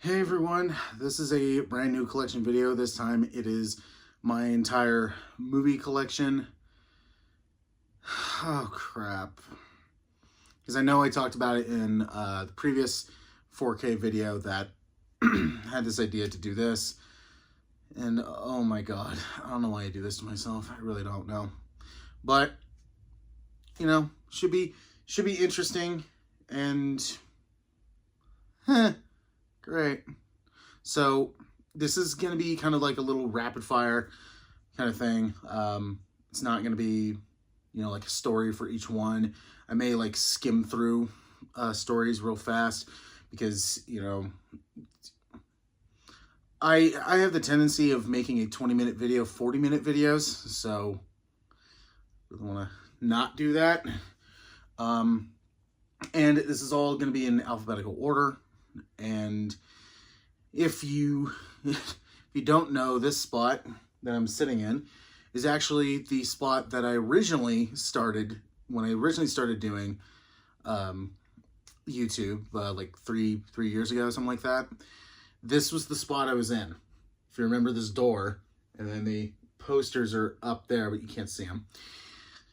Hey everyone, this is a brand new collection video. This time it is my entire movie collection. Oh crap. Because I know I talked about it in the previous 4K video that had this idea to do this. And oh my god, I don't know why I do this to myself. I really don't know. But, you know, should be interesting and great. So this is going to be kind of like a little rapid fire kind of thing. It's not going to be, you know, like a story for each one. I may like skim through stories real fast because, you know, I have the tendency of making a 20-minute video 40-minute videos. So I really want to not do that. And this is all going to be in alphabetical order. And if you don't know, this spot that I'm sitting in is actually the spot that I originally started when I originally started doing YouTube like three years ago, something like that. This was the spot I was in. If you remember this door, and then the posters are up there, but you can't see them.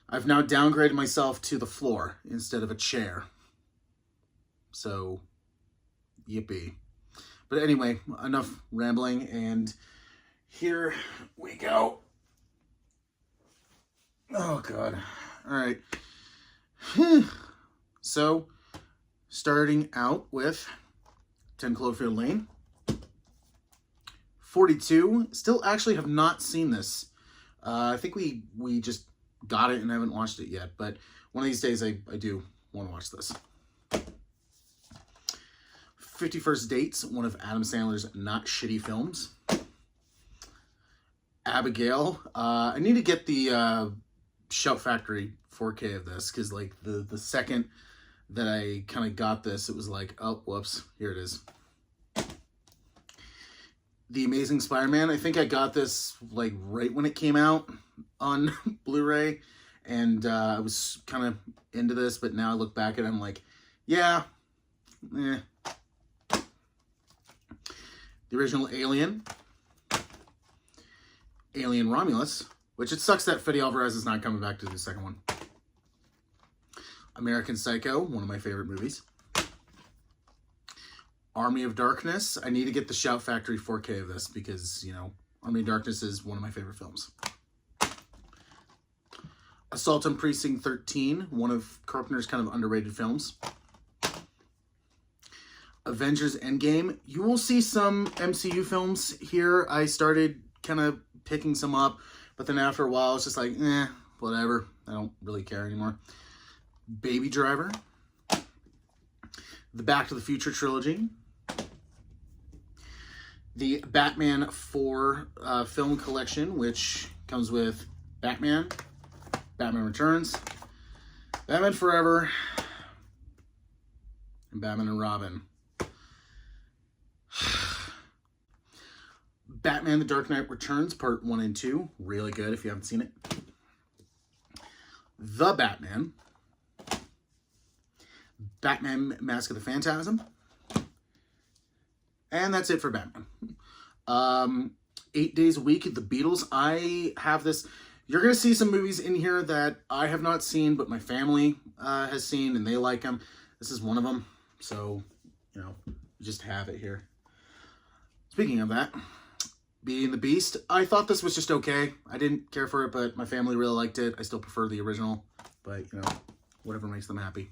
I've now downgraded myself to the floor instead of a chair. So, yippee. But anyway, enough rambling, and here we go. Oh, God. All right. So, starting out with 10 Cloverfield Lane. 42. Still actually have not seen this. I think we just got it and haven't watched it yet. But one of these days, I do want to watch this. 50 First Dates, one of Adam Sandler's not shitty films. Abigail. I need to get the Shout Factory 4K of this, because like the second that I kind of got this, it was like, oh, whoops, here it is. The Amazing Spider-Man. I think I got this like right when it came out on Blu-ray, and I was kind of into this, but now I look back at it, I'm like, yeah, eh. The original Alien. Alien Romulus, which it sucks that Fede Alvarez is not coming back to do the second one. American Psycho, one of my favorite movies. Army of Darkness. I need to get the Shout Factory 4K of this because, you know, Army of Darkness is one of my favorite films. Assault on Precinct 13, one of Carpenter's kind of underrated films. Avengers Endgame. You will see some MCU films here. I started kind of picking some up, but then after a while, it's just like, whatever. I don't really care anymore. Baby Driver. The Back to the Future trilogy. The Batman 4 film collection, which comes with Batman, Batman Returns, Batman Forever, and Batman and Robin. Batman The Dark Knight Returns, Part 1 and 2. Really good if you haven't seen it. The Batman. Batman Mask of the Phantasm. And that's it for Batman. 8 days a week at the Beatles. I have this. You're going to see some movies in here that I have not seen, but my family has seen, and they like them. This is one of them. So, you know, just have it here. Speaking of that, Beauty and the Beast. I thought this was just okay. I didn't care for it, but my family really liked it. I still prefer the original, but, you know, whatever makes them happy.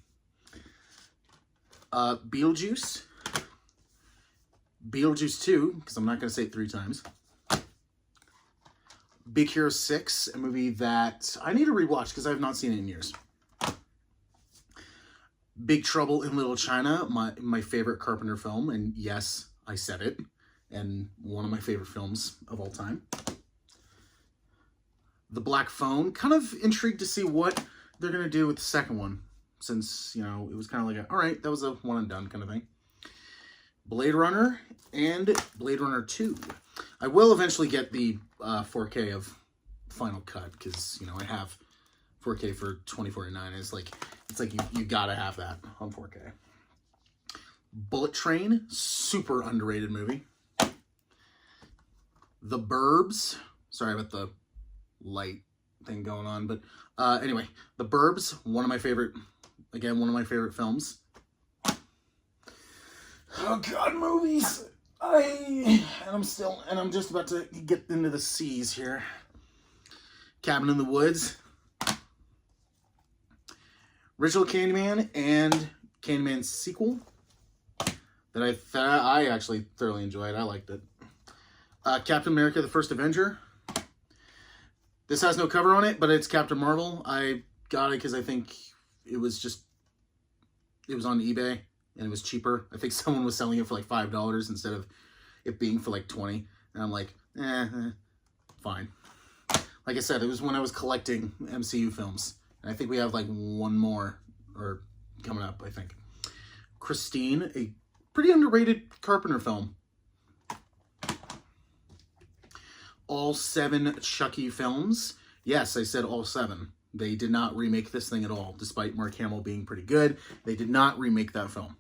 Beetlejuice. Beetlejuice 2, because I'm not going to say it 3 times. Big Hero 6, a movie that I need to rewatch because I have not seen it in years. Big Trouble in Little China, my favorite Carpenter film, and yes, I said it, and one of my favorite films of all time. The Black Phone, kind of intrigued to see what they're going to do with the second one, since, you know, it was kind of like, all right, that was a one and done kind of thing. Blade Runner and Blade Runner 2. I will eventually get the 4K of Final Cut because, you know, I have 4K for $20.49. It's like you gotta have that on 4K. Bullet Train, super underrated movie. The Burbs, sorry about the light thing going on, but anyway, The Burbs, one of my favorite films. Oh God, movies. I'm just about to get into the C's here. Cabin in the Woods, Original Candyman, and Candyman sequel that I actually thoroughly enjoyed. I liked it. Captain America: The First Avenger. This has no cover on it, but it's Captain Marvel. I got it because I think it was on eBay and it was cheaper. I think someone was selling it for like $5 instead of it being for like $20. And I'm like, fine. Like I said, it was when I was collecting MCU films. And I think we have like one more coming up, I think. Christine, a pretty underrated Carpenter film. All 7 Chucky films. Yes, I said all 7. They did not remake this thing at all, despite Mark Hamill being pretty good. They did not remake that film.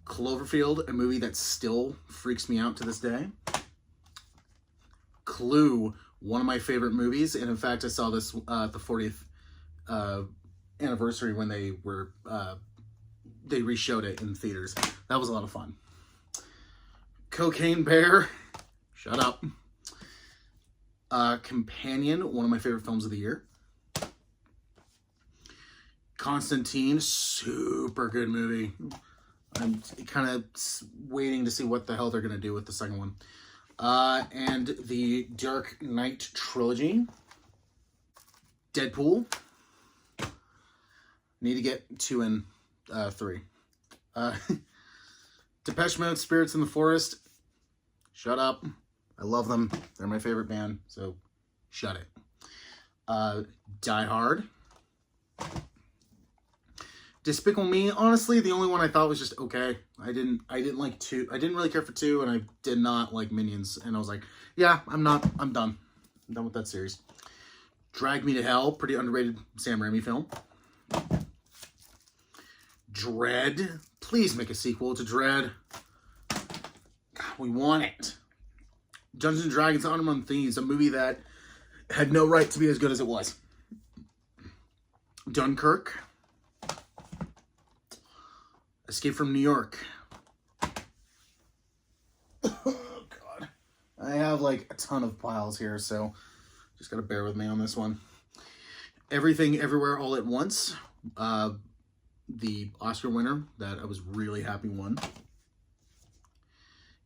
Cloverfield, a movie that still freaks me out to this day. Clue, one of my favorite movies, and in fact, I saw this at the 40th anniversary when they reshowed it in theaters. That was a lot of fun. Cocaine Bear, shut up. Companion, one of my favorite films of the year. Constantine, super good movie. I'm kind of waiting to see what the hell they're going to do with the second one. And the Dark Knight trilogy. Deadpool. Need to get 2 and 3. Depeche Mode, Spirits in the Forest. Shut up. I love them. They're my favorite band, so shut it. Die Hard. Despicable Me, honestly, the only one I thought was just okay. I didn't like 2. I didn't really care for 2, and I did not like Minions. And I was like, yeah, I'm done. I'm done with that series. Drag Me to Hell, pretty underrated Sam Raimi film. Dread. Please make a sequel to Dread. God, we want it. Dungeons & Dragons Honor Among Thieves, a movie that had no right to be as good as it was. Dunkirk. Escape from New York. Oh, God. I have like a ton of piles here, so just gotta bear with me on this one. Everything, Everywhere, All at Once. The Oscar winner that I was really happy won.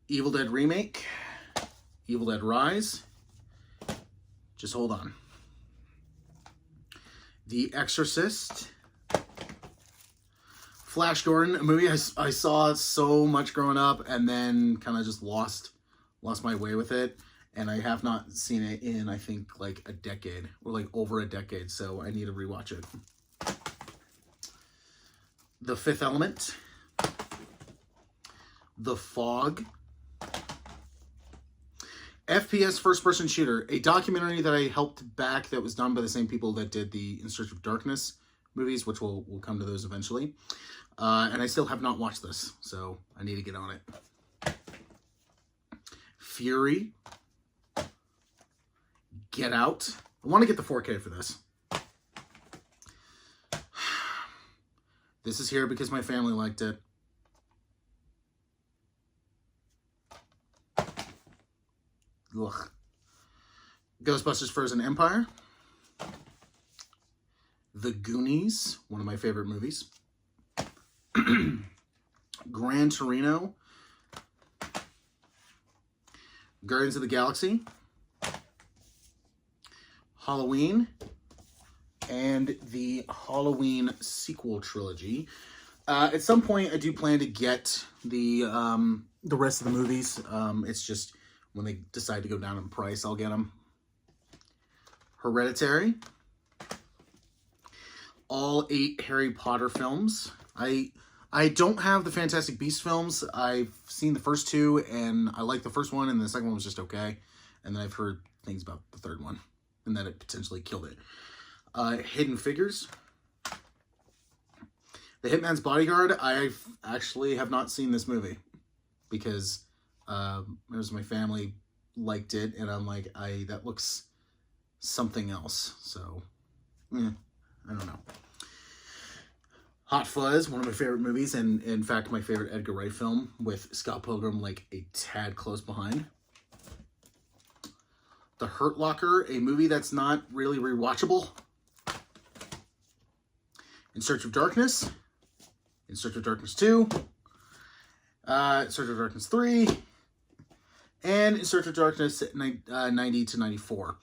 Evil Dead Remake. Evil Dead Rise. Just hold on. The Exorcist. Flash Gordon, a movie I saw so much growing up and then kind of just lost my way with it. And I have not seen it in, I think, like a decade or like over a decade. So I need to rewatch it. The Fifth Element. The Fog. FPS first-person shooter, a documentary that I helped back that was done by the same people that did the In Search of Darkness movies, which we'll come to those eventually. And I still have not watched this, so I need to get on it. Fury. Get Out. I want to get the 4K for this. This is here because my family liked it. Ugh. Ghostbusters Frozen Empire. The Goonies, one of my favorite movies. Gran Torino. Guardians of the Galaxy. Halloween. And the Halloween sequel trilogy. At some point, I do plan to get the rest of the movies. It's just when they decide to go down in price, I'll get them. Hereditary. All 8 Harry Potter films. I don't have the Fantastic Beasts films. I've seen the first 2, and I like the first one, and the second one was just okay. And then I've heard things about the third one, and that it potentially killed it. Hidden Figures. The Hitman's Bodyguard, I actually have not seen this movie because there's my family liked it, and I'm like, that looks something else. So, I don't know. Hot Fuzz, one of my favorite movies, and in fact, my favorite Edgar Wright film, with Scott Pilgrim like a tad close behind. The Hurt Locker, a movie that's not really rewatchable. In Search of Darkness. In Search of Darkness 2. In Search of Darkness 3. And In Search of Darkness 90 to 94.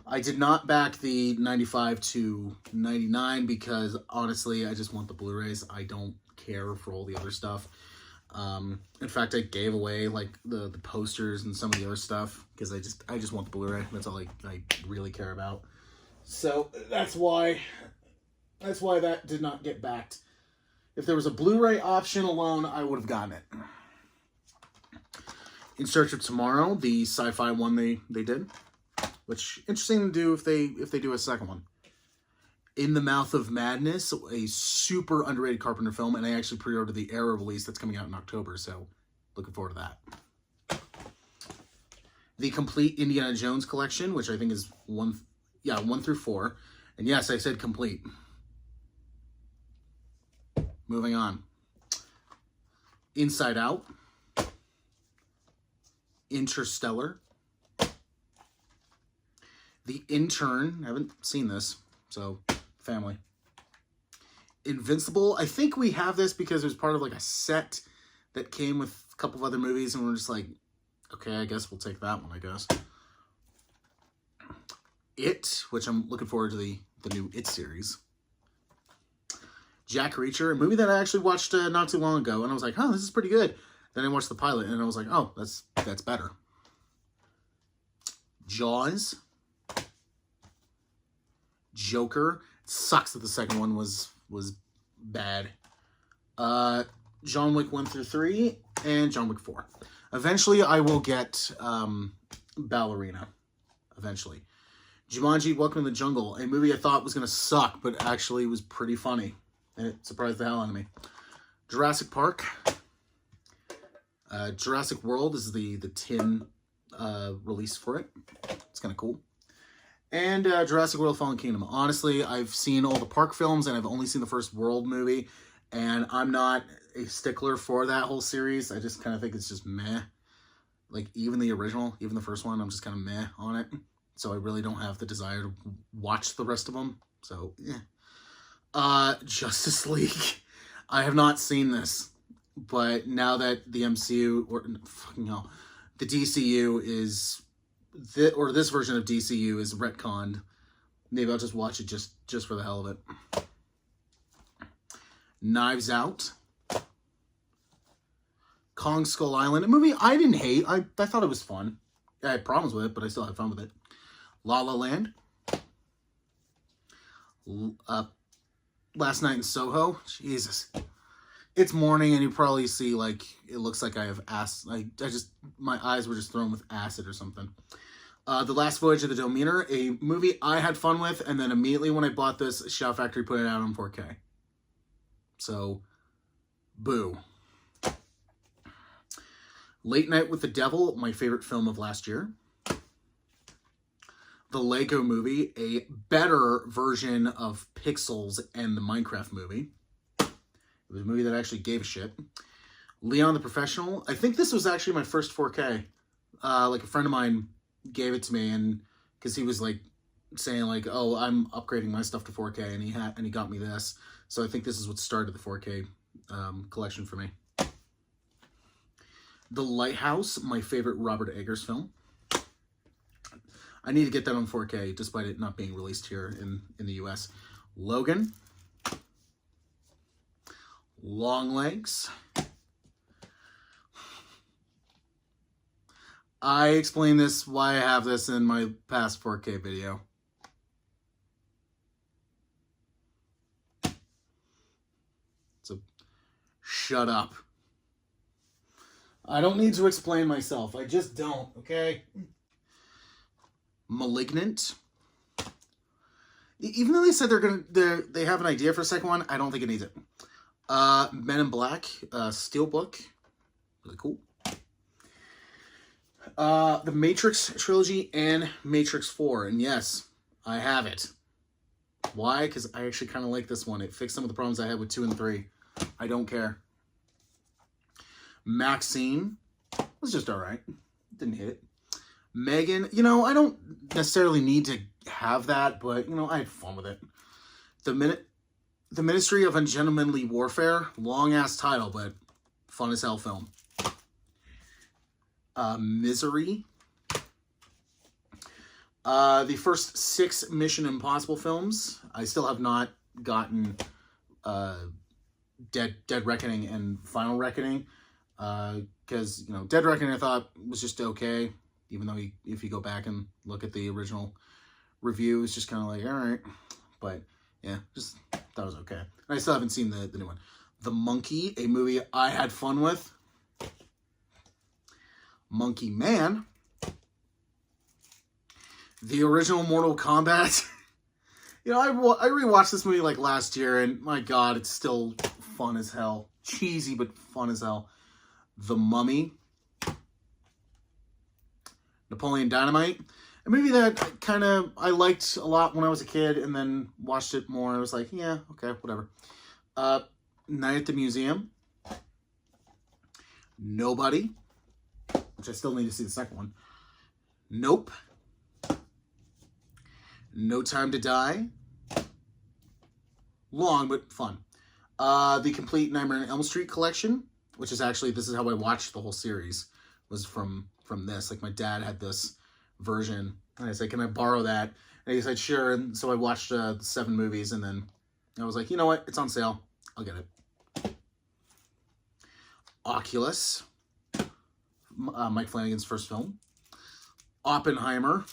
I did not back the 95 to 99 because, honestly, I just want the Blu-rays. I don't care for all the other stuff. In fact, I gave away, like, the posters and some of the other stuff because I just want the Blu-ray. That's all I really care about. So, that's why that did not get backed. If there was a Blu-ray option alone, I would have gotten it. In Search of Tomorrow, the sci-fi one they did, which interesting to do if they do a second one. In the Mouth of Madness, a super underrated Carpenter film, and I actually pre-ordered the Arrow release that's coming out in October, so looking forward to that. The complete Indiana Jones collection, which I think is 1 through 4, and yes, I said complete. Moving on. Inside Out. Interstellar. The Intern. I haven't seen this, so family. Invincible. I think we have this because it was part of like a set that came with a couple of other movies, and we're just like, okay, I guess we'll take that one, I guess. It, which I'm looking forward to the new It series. Jack Reacher, a movie that I actually watched not too long ago, and I was like, oh, this is pretty good. Then I watched the pilot, and I was like, oh, that's better. Jaws. Joker. It sucks that the second one was bad. John Wick 1 through 3, and John Wick 4. Eventually, I will get Ballerina. Eventually. Jumanji, Welcome to the Jungle, a movie I thought was going to suck, but actually was pretty funny. And it surprised the hell out of me. Jurassic Park. Jurassic World is the tin release for it. It's kind of cool. And Jurassic World Fallen Kingdom. Honestly, I've seen all the Park films, and I've only seen the first World movie. And I'm not a stickler for that whole series. I just kind of think it's just meh. Like, even the original, even the first one, I'm just kind of meh on it. So I really don't have the desire to watch the rest of them. So, yeah. Justice League. I have not seen this, but now that the MCU, or fucking hell, the DCU is, or this version of DCU is retconned, maybe I'll just watch it just for the hell of it. Knives Out. Kong Skull Island, a movie I didn't hate. I thought it was fun. I had problems with it, but I still had fun with it. La La Land. Last Night in Soho. Jesus. It's morning, and you probably see, like, it looks like I have acid. My eyes were just thrown with acid or something. The Last Voyage of the Demeter, a movie I had fun with, and then immediately when I bought this, Shout Factory put it out on 4K. So, boo. Late Night with the Devil, my favorite film of last year. The Lego Movie, a better version of Pixels and the Minecraft movie. It was a movie that actually gave a shit. Leon the Professional. I think this was actually my first 4K. Like, a friend of mine gave it to me, and because he was like saying like, "Oh, I'm upgrading my stuff to 4K," and he got me this. So I think this is what started the 4K collection for me. The Lighthouse, my favorite Robert Eggers film. I need to get that on 4K, despite it not being released here in the US. Logan. Longlegs. I explained this, why I have this in my past 4K video. So, shut up. I don't need to explain myself. I just don't, okay? Malignant. Even though they said they have an idea for a second one, I don't think it needs it. Men in Black, Steelbook. Really cool. The Matrix trilogy and Matrix 4. And yes, I have it. Why? Because I actually kind of like this one. It fixed some of the problems I had with 2 and 3. I don't care. Maxine was just alright. Didn't hit it. Megan, you know, I don't necessarily need to have that, but, you know, I had fun with it. The Ministry of Ungentlemanly Warfare. Long-ass title, but fun as hell film. Misery. The first 6 Mission Impossible films. I still have not gotten Dead Reckoning and Final Reckoning. Because, you know, Dead Reckoning I thought was just okay. Even though if you go back and look at the original review, it's just kind of like, all right. But, yeah, just thought it was okay. And I still haven't seen the new one. The Monkey, a movie I had fun with. Monkey Man. The original Mortal Kombat. You know, I rewatched this movie like last year, and my God, it's still fun as hell. Cheesy, but fun as hell. The Mummy. Napoleon Dynamite. A movie that I liked a lot when I was a kid, and then watched it more. I was like, yeah, okay, whatever. Night at the Museum. Nobody. Which I still need to see the second one. Nope. No Time to Die. Long, but fun. The complete Nightmare on Elm Street collection, which is actually, this is how I watched the whole series, was from this. Like, my dad had this version, and I said, can I borrow that? And he said, sure. And so I watched the 7 movies, and then I was like, you know what? It's on sale. I'll get it. Oculus. Mike Flanagan's first film. Oppenheimer.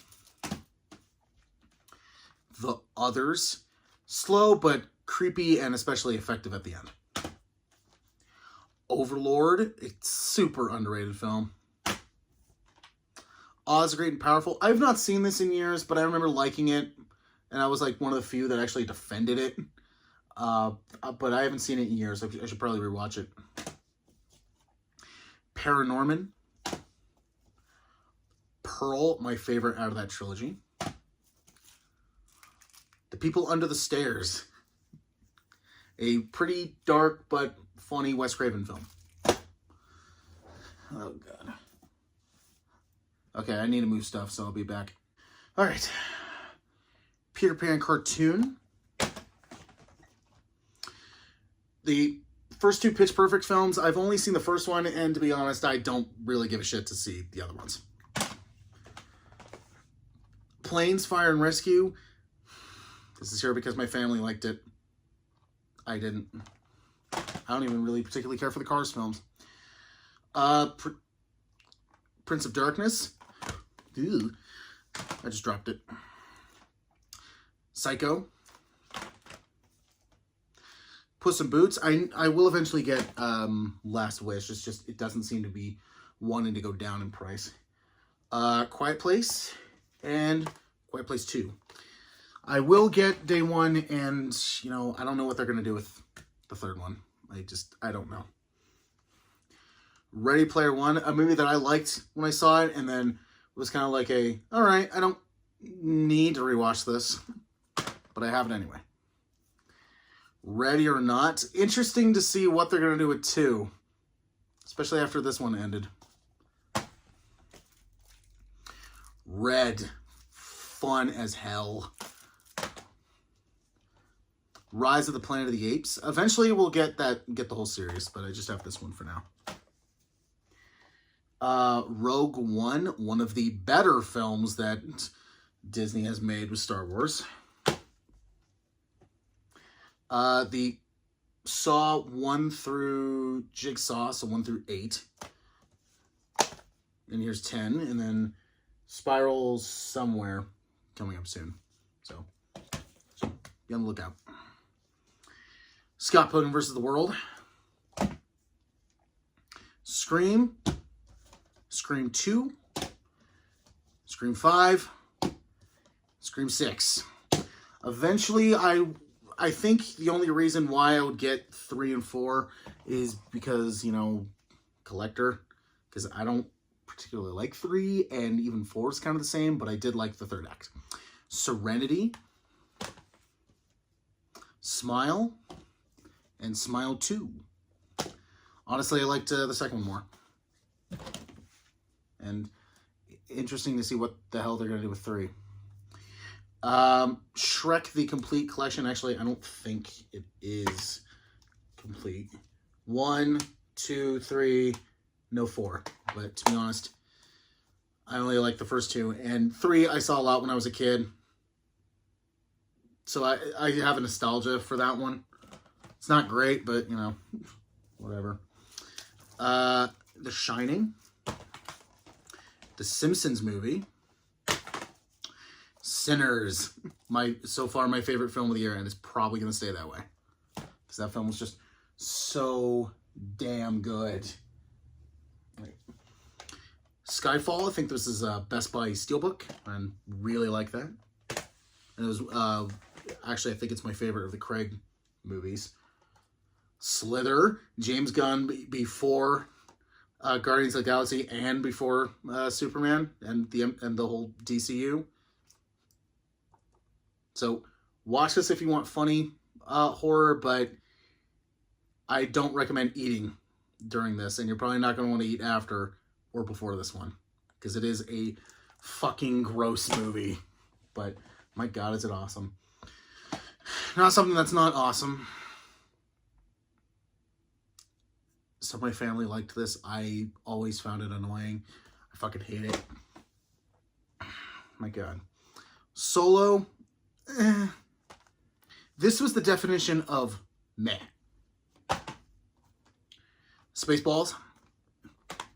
The Others. Slow, but creepy, and especially effective at the end. Overlord. It's super underrated film. Oz, Great and Powerful. I've not seen this in years, but I remember liking it. And I was like one of the few that actually defended it. But I haven't seen it in years. I should probably rewatch it. Paranorman. Pearl, my favorite out of that trilogy. The People Under the Stairs. A pretty dark but funny Wes Craven film. Oh, God. Okay, I need to move stuff, so I'll be back. All right. Peter Pan cartoon. The first 2 Pitch Perfect films, I've only seen the first one, and to be honest, I don't really give a shit to see the other ones. Planes, Fire and Rescue. This is here because my family liked it. I didn't. I don't even really particularly care for the Cars films. Prince of Darkness. Ew. I just dropped it. Psycho. Puss in Boots. I will eventually get Last Wish. It's just, it doesn't seem to be wanting to go down in price. Quiet Place and Quiet Place 2. I will get Day 1, and, you know, I don't know what they're going to do with the third one. I don't know. Ready Player One, a movie that I liked when I saw it, and then it was kind of like all right, I don't need to rewatch this, but I have it anyway. Ready or Not. Interesting to see what they're going to do with 2, especially after this one ended. Red. Fun as hell. Rise of the Planet of the Apes. Eventually we'll get the whole series, but I just have this one for now. Rogue One, one of the better films that Disney has made with Star Wars. The Saw 1 through Jigsaw, so 1 through 8. And here's 10, and then Spirals Somewhere coming up soon. So be on the lookout. Scott Pilgrim vs. the World. Scream. Scream 2. Scream 5. Scream 6. Eventually, I I think the only reason why I would get 3 and 4 is because, you know, collector. Because I don't particularly like 3, and even 4 is kind of the same, but I did like the third act. Serenity, Smile, and Smile 2. Honestly, I liked the second one more. And interesting to see what the hell they're going to do with 3. Shrek the Complete Collection. Actually, I don't think it is complete. 1, 2, 3, no 4. But to be honest, I only like the first 2. And 3 I saw a lot when I was a kid. So I have a nostalgia for that one. It's not great, but, you know, whatever. The Shining. The Simpsons movie. Sinners. So far my favorite film of the year, and it's probably going to stay that way. Because that film was just so damn good. Right. Skyfall. I think this is a Best Buy Steelbook, and really like that. And it was, actually, I think it's my favorite of the Craig movies. Slither. James Gunn before Guardians of the Galaxy and before Superman and the whole DCU. So watch this if you want funny horror, but I don't recommend eating during this, and you're probably not going to want to eat after or before this one, because it is a fucking gross movie. But my God, is it awesome. Not something that's not awesome. Some of my family liked this. I always found it annoying. I fucking hate it. My God. Solo. This was the definition of meh. Spaceballs.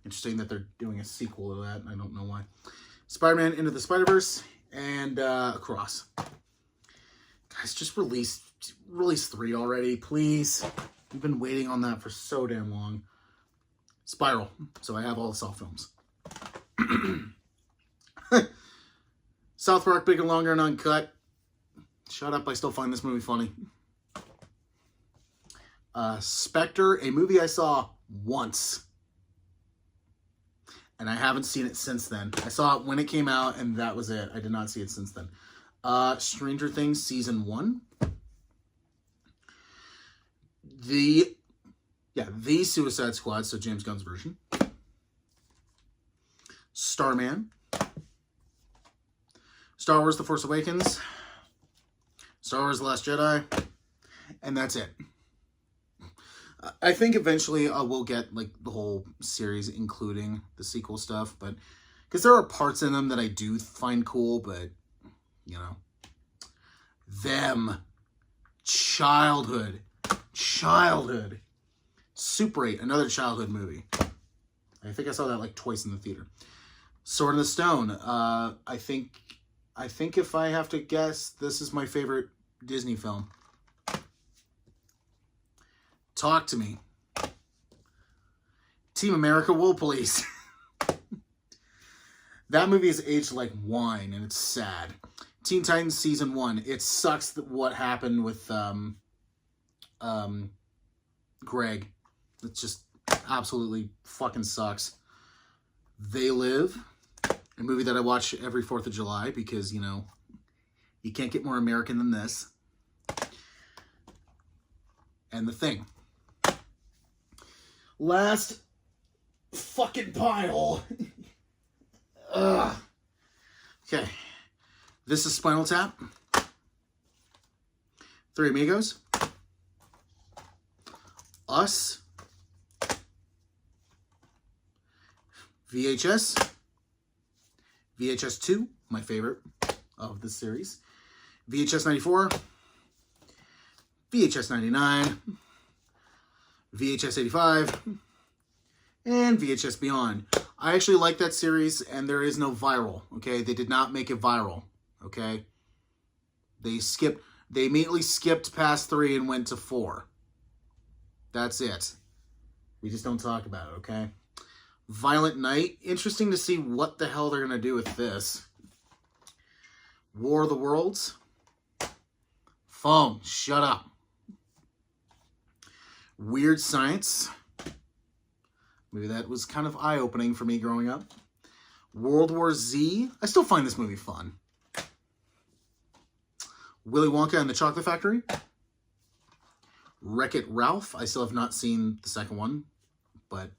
Interesting that they're doing a sequel to that. I don't know why. Spider-Man Into the Spider-Verse and Across. Guys, just release 3 already, please. We've been waiting on that for so damn long. Spiral. So I have all the Saw films. South Park, Big and Longer and Uncut. Shut up, I still find this movie funny. Spectre, a movie I saw once. And I haven't seen it since then. I saw it when it came out, and that was it. I did not see it since then. Stranger Things Season 1. The Suicide Squad, so James Gunn's version. Starman. Star Wars The Force Awakens. Star Wars The Last Jedi. And that's it. I think eventually we'll get like the whole series, including the sequel stuff, but because there are parts in them that I do find cool, but you know, childhood, Super 8, another childhood movie. I think I saw that like twice in the theater. Sword in the Stone. I think if I have to guess, this is my favorite Disney film. Talk to Me. Team America Wool Police. That movie is aged like wine, and it's sad. Teen Titans Season 1. It sucks that what happened with Greg. It just absolutely fucking sucks. They Live. A movie that I watch every 4th of July because, you know, you can't get more American than this. And The Thing. Last fucking pile. Ugh. Okay. This is Spinal Tap. Three Amigos. Us. VHS. VHS 2, my favorite of the series. VHS 94. VHS 99. VHS 85. And VHS Beyond. I actually like that series, and there is no viral, okay? They did not make it viral, okay? They immediately skipped past 3 and went to 4. That's it. We just don't talk about it, okay? Violent Night. Interesting to see what the hell they're going to do with this. War of the Worlds. phone. Shut up. Weird Science. Maybe that was kind of eye-opening for me growing up. World War Z. I still find this movie fun. Willy Wonka and the Chocolate Factory. Wreck-It Ralph. I still have not seen the second one, but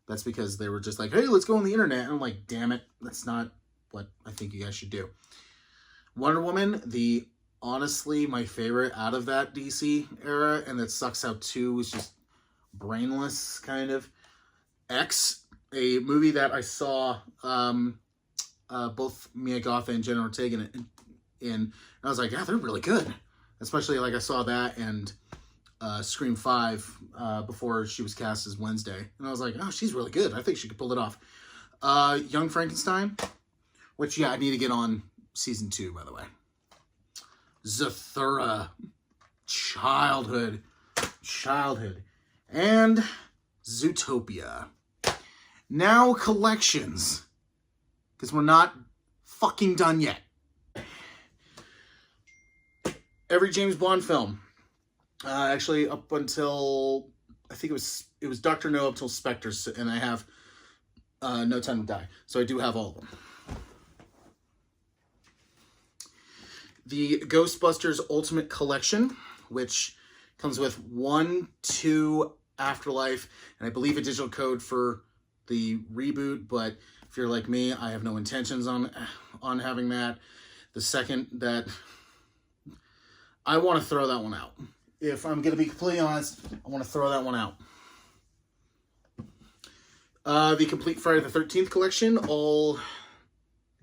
that's because they were just like, hey, let's go on the internet. And I'm like, damn it, that's not what I think you guys should do. Wonder Woman, honestly, my favorite out of that DC era, and that sucks how 2 was just brainless, kind of. X, a movie that I saw both Mia Goth and Jenna Ortega in, and I was like, yeah, they're really good. Especially, like, I saw that and Scream 5 before she was cast as Wednesday. And I was like, oh, she's really good. I think she could pull it off. Young Frankenstein, which, yeah, I need to get on season 2, by the way. Zathura, Childhood, and Zootopia. Now collections, because we're not fucking done yet. Every James Bond film, actually up until, I think it was Dr. No up till Spectre, and I have No Time to Die, so I do have all of them. The Ghostbusters Ultimate Collection, which comes with 1, 2, Afterlife, and I believe a digital code for the reboot, but if you're like me, I have no intentions on having that. The second that, I want to throw that one out. If I'm going to be completely honest, I want to throw that one out. The complete Friday the 13th collection, all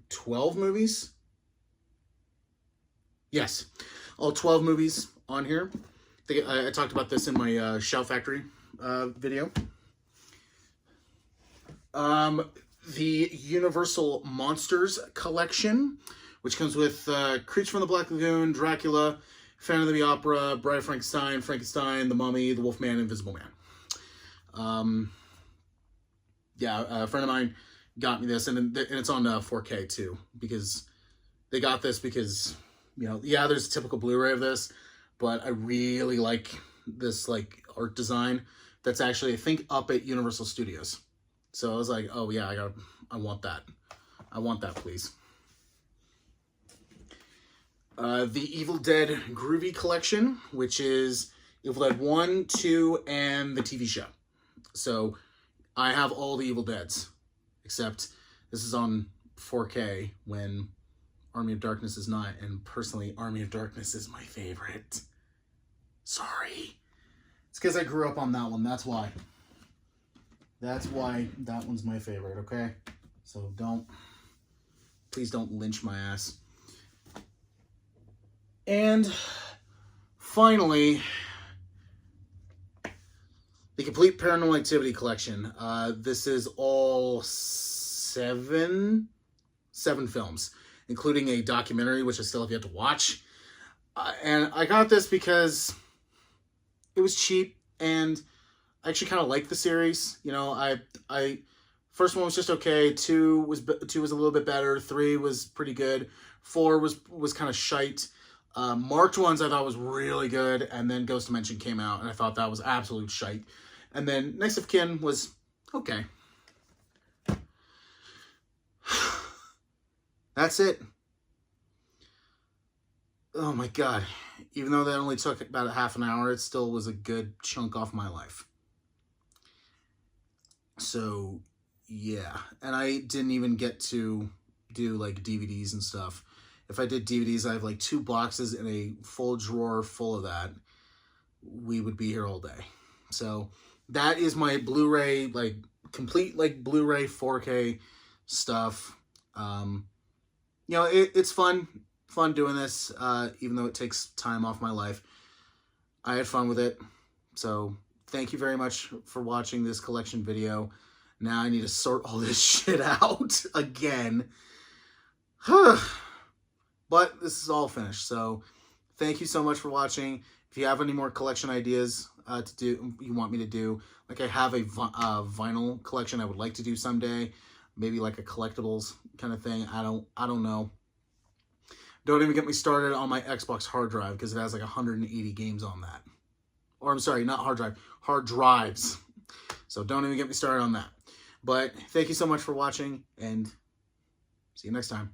12 movies. Yes, all 12 movies on here. I talked about this in my Shout Factory video. The Universal Monsters collection, which comes with Creature from the Black Lagoon, Dracula, Phantom of the Opera, Bride of Frankenstein, Frankenstein, The Mummy, The Wolfman, Invisible Man. A friend of mine got me this, and it's on 4K too, because they got this because, you know, yeah, there's a typical Blu-ray of this, but I really like this, like, art design that's actually, I think, up at Universal Studios. So I was like, oh yeah, I want that. I want that, please. The Evil Dead Groovy Collection, which is Evil Dead 1, 2, and the TV show. So I have all the Evil Deads, except this is on 4K when Army of Darkness is not, and personally, Army of Darkness is my favorite. Sorry. It's because I grew up on that one, that's why. That's why that one's my favorite, okay? So please don't lynch my ass. And finally, the Complete Paranormal Activity Collection. This is all seven films, including a documentary, which I still have yet to watch. And I got this because it was cheap, and I actually kind of like the series. You know, I first one was just okay. 2 was a little bit better. 3 was pretty good. 4 was kind of shite. Marked ones I thought was really good, and then Ghost Dimension came out, and I thought that was absolute shite. And then Next of Kin was okay. That's it. Oh my god. Even though that only took about a half an hour, it still was a good chunk off my life. So, yeah. And I didn't even get to do, like, DVDs and stuff. If I did DVDs, I have, like, 2 boxes and a full drawer full of that. We would be here all day. So, that is my Blu-ray, like, complete, like, Blu-ray 4K stuff. You know, it's fun doing this, even though it takes time off my life. I had fun with it. So, thank you very much for watching this collection video. Now I need to sort all this shit out again. But this is all finished. So, thank you so much for watching. If you have any more collection ideas you want me to do, like I have a vinyl collection I would like to do someday. Maybe like a collectibles kind of thing. I don't know. Don't even get me started on my Xbox hard drive because it has like 180 games on that. Or I'm sorry, not hard drive, hard drives. So don't even get me started on that. But thank you so much for watching, and see you next time.